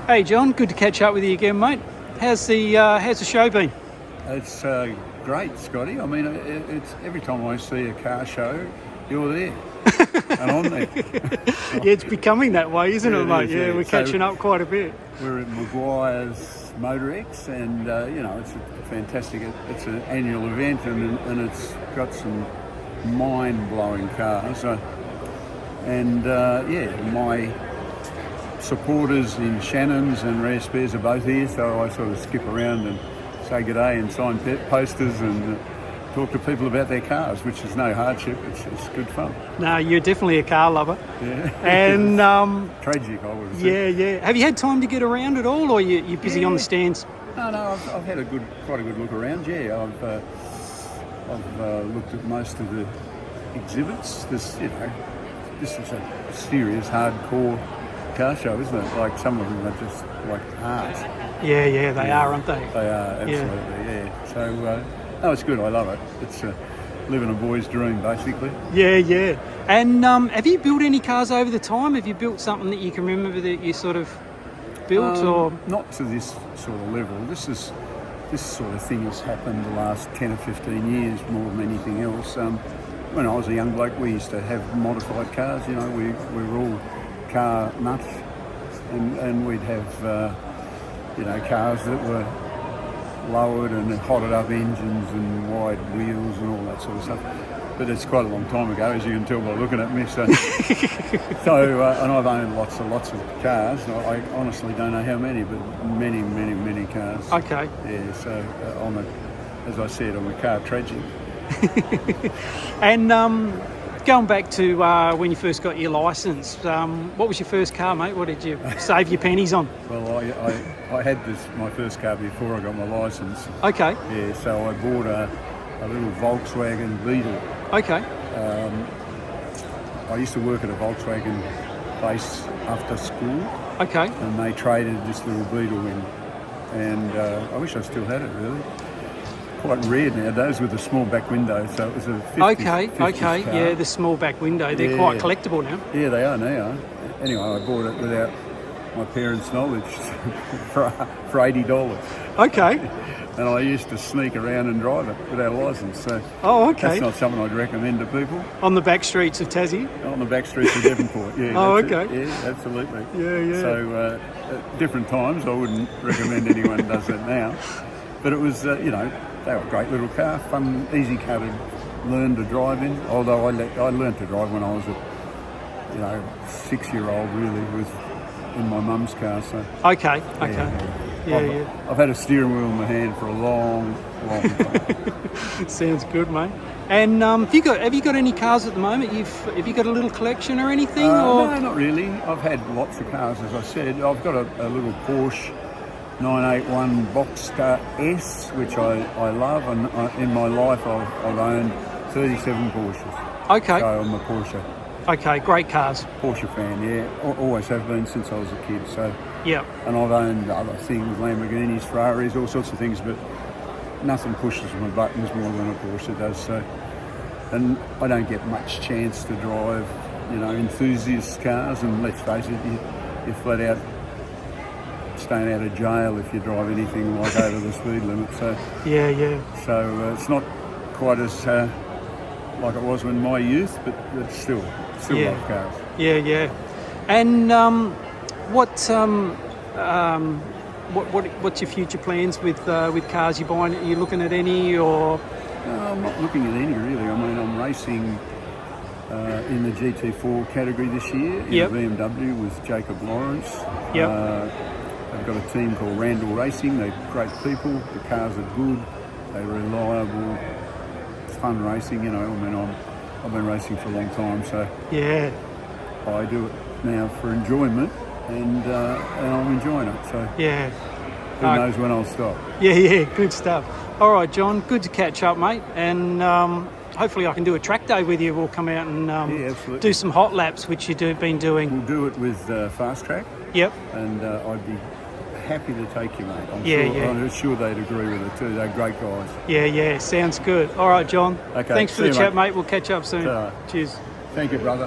Hey John, good to catch up with you again, mate. How's the show been? It's great, Scotty. I mean, it's every time I see a car show, you're there, and I'm there. Yeah, it's becoming that way, isn't it, mate? Is, yeah, we're catching up quite a bit. We're at Maguire's Motor X, and it's fantastic. It's an annual event, and it's got some mind-blowing cars. My supporters in Shannon's and Rare Spares are both here, so I sort of skip around and say good day and sign posters and talk to people about their cars, which is no hardship. It's good fun. No, you're definitely a car lover. Yeah. And tragic, I would say. Yeah. Have you had time to get around at all, or you're busy on the stands? No, I've had quite a good look around. Yeah, I've looked at most of the exhibits. This is a serious, hardcore car show, isn't it? Like, some of them are just like art. Yeah, they are, aren't they? They are, absolutely, yeah. So, it's good. I love it. It's living a boy's dream, basically. Yeah. And have you built any cars over the time? Have you built something that you can remember that you sort of built, or not to this sort of level? This sort of thing has happened the last 10 or 15 years more than anything else. When I was a young bloke, we used to have modified cars. You know, we were all car nuts, and we'd have cars that were lowered and hotted up engines and wide wheels and all that sort of stuff. But it's quite a long time ago, as you can tell by looking at me. So, and I've owned lots of cars. I honestly don't know how many, but many cars. Okay. Yeah. So as I said, I'm a car tragic. And going back to when you first got your licence, what was your first car, mate? What did you save your pennies on? Well, I had my first car before I got my licence. Okay. Yeah, so I bought a little Volkswagen Beetle. Okay. I used to work at a Volkswagen place after school. Okay. And they traded this little Beetle in, and I wish I still had it, really. Quite rare nowadays with a small back window, so it was a 50s Okay, car. yeah, the small back window. They're quite collectible now. Yeah, they are now. Anyway, I bought it without my parents' knowledge for $80. Okay. And I used to sneak around and drive it without a licence. So okay. That's not something I'd recommend to people. On the back streets of Tassie? On the back streets of Devonport, yeah. Okay. Yeah, absolutely. Yeah. So at different times, I wouldn't recommend anyone does that now. But it was, they were a great little car, fun, easy car to learn to drive in. Although I learned to drive when I was a 6-year-old, really, in my mum's car. So Okay. Yeah. I've had a steering wheel in my hand for a long time. Sounds good, mate. And have you got any cars at the moment? Have you got a little collection or anything? No, not really. I've had lots of cars, as I said. I've got a little Porsche 981 Boxster S, which I love, and in my life I've owned 37 Porsches. Okay. So I'm a Porsche. Okay, great cars. Porsche fan, yeah. Always have been since I was a kid. So. Yeah. And I've owned other things, Lamborghinis, Ferraris, all sorts of things, but nothing pushes my buttons more than a Porsche does. So, and I don't get much chance to drive, enthusiast cars. And let's face it, you're flat out staying out of jail if you drive anything like over the speed limit. So yeah. So it's not quite as like it was in my youth, but still love cars. Yeah. And what's your future plans with cars you're buying? Are you looking at any, or? No, I'm not looking at any, really. I mean, I'm racing in the GT4 category this year in BMW with Jacob Lawrence. Yep. I've got a team called Randall Racing. They're great people. The cars are good. They're reliable. It's fun racing, I've been racing for a long time, so yeah, I do it now for enjoyment, and I'm enjoying it. So yeah, who knows when I'll stop? Yeah, good stuff. All right, John, good to catch up, mate, and hopefully I can do a track day with you. We'll come out and do some hot laps, which you've been doing. We'll do it with Fast Track. Yep. And I'd be happy to take you, mate. I'm sure they'd agree with it too. They're great guys. Yeah, sounds good. All right, John. Okay. Thanks for the chat, mate. We'll catch up soon. Ta-ra. Cheers. Thank you, brother.